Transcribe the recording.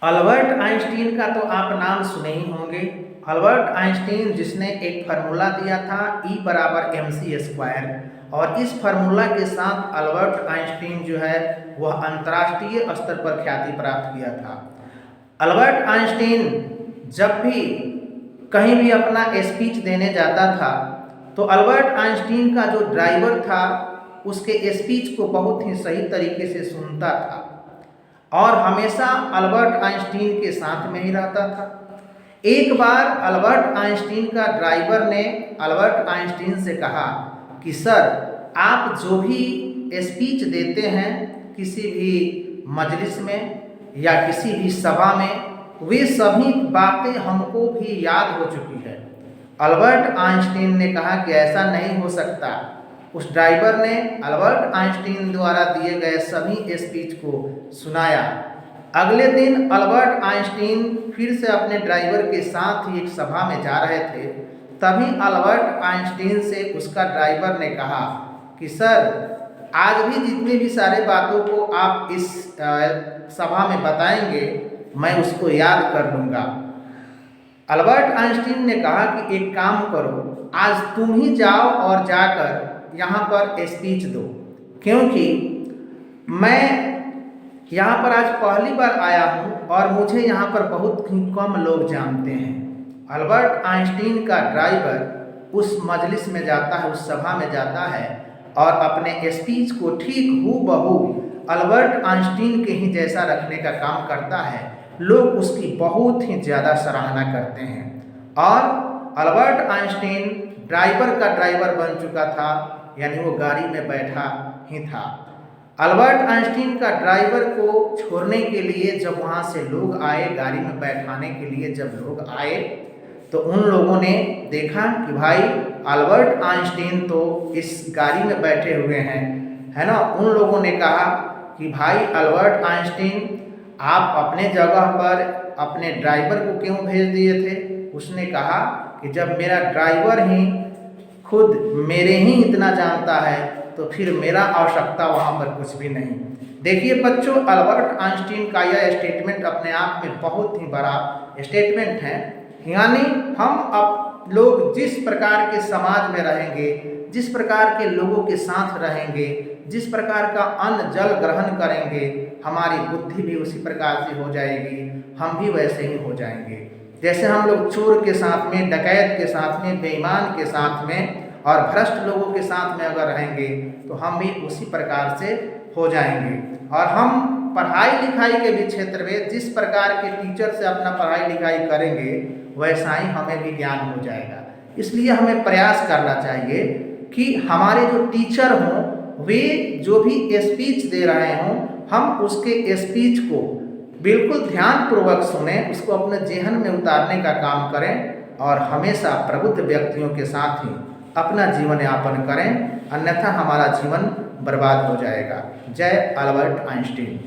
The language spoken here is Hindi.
अल्बर्ट आइंस्टीन का तो आप नाम सुने ही होंगे। अल्बर्ट आइंस्टीन जिसने एक फार्मूला दिया था E बराबर mc², और इस फार्मूला के साथ अल्बर्ट आइंस्टीन जो है वह अंतर्राष्ट्रीय स्तर पर ख्याति प्राप्त किया था। अल्बर्ट आइंस्टीन जब भी कहीं भी अपना स्पीच देने जाता था तो अल्बर्ट आइंस्टीन का जो ड्राइवर था उसके स्पीच को बहुत ही सही तरीके से सुनता था और हमेशा अल्बर्ट आइंस्टीन के साथ में ही रहता था। एक बार अल्बर्ट आइंस्टीन का ड्राइवर ने अल्बर्ट आइंस्टीन से कहा कि सर, आप जो भी स्पीच देते हैं किसी भी मजलिस में या किसी भी सभा में, वे सभी बातें हमको भी याद हो चुकी है। अल्बर्ट आइंस्टीन ने कहा कि ऐसा नहीं हो सकता। उस ड्राइवर ने अल्बर्ट आइंस्टीन द्वारा दिए गए सभी स्पीच को सुनाया। अगले दिन अल्बर्ट आइंस्टीन फिर से अपने ड्राइवर के साथ ही एक सभा में जा रहे थे। तभी अल्बर्ट आइंस्टीन से उसका ड्राइवर ने कहा कि सर, आज भी जितनी भी सारे बातों को आप इस सभा में बताएंगे मैं उसको याद कर लूँगा। अल्बर्ट आइंस्टीन ने कहा कि एक काम करो, आज तुम ही जाओ और जाकर यहाँ पर स्पीच दो, क्योंकि मैं यहाँ पर आज पहली बार आया हूँ और मुझे यहाँ पर बहुत ही कम लोग जानते हैं। अल्बर्ट आइंस्टीन का ड्राइवर उस मजलिस में जाता है, उस सभा में जाता है और अपने स्पीच को ठीक हूबहू अल्बर्ट आइंस्टीन के ही जैसा रखने का काम करता है। लोग उसकी बहुत ही ज़्यादा सराहना करते हैं और अल्बर्ट आइंस्टीन ड्राइवर का ड्राइवर बन चुका था, यानी वो गाड़ी में बैठा ही था। अल्बर्ट आइंस्टीन का ड्राइवर को छोड़ने के लिए जब वहाँ से लोग आए, गाड़ी में बैठाने के लिए जब लोग आए तो उन लोगों ने देखा कि भाई अल्बर्ट आइंस्टीन तो इस गाड़ी में बैठे हुए हैं, है ना। उन लोगों ने कहा कि भाई अल्बर्ट आइंस्टीन, आप अपने जगह पर अपने ड्राइवर को क्यों भेज दिए थे। उसने कहा कि जब मेरा ड्राइवर ही खुद मेरे ही इतना जानता है तो फिर मेरा आवश्यकता वहाँ पर कुछ भी नहीं। देखिए बच्चों, अल्बर्ट आइंस्टीन का यह स्टेटमेंट अपने आप में बहुत ही बड़ा स्टेटमेंट है। यानी हम अब लोग जिस प्रकार के समाज में रहेंगे, जिस प्रकार के लोगों के साथ रहेंगे, जिस प्रकार का अन्न जल ग्रहण करेंगे, हमारी बुद्धि भी उसी प्रकार से हो जाएगी, हम भी वैसे ही हो जाएंगे। जैसे हम लोग चोर के साथ में, डकैत के साथ में, बेईमान के साथ में और भ्रष्ट लोगों के साथ में अगर रहेंगे तो हम भी उसी प्रकार से हो जाएंगे। और हम पढ़ाई लिखाई के भी क्षेत्र में जिस प्रकार के टीचर से अपना पढ़ाई लिखाई करेंगे वैसा ही हमें भी ज्ञान हो जाएगा। इसलिए हमें प्रयास करना चाहिए कि हमारे जो टीचर हों वे जो भी स्पीच दे रहे हों, हम उसके स्पीच को बिल्कुल ध्यानपूर्वक सुने, उसको अपने जेहन में उतारने का काम करें और हमेशा प्रबुद्ध व्यक्तियों के साथ ही अपना जीवन यापन करें, अन्यथा हमारा जीवन बर्बाद हो जाएगा। जय अल्बर्ट आइंस्टीन।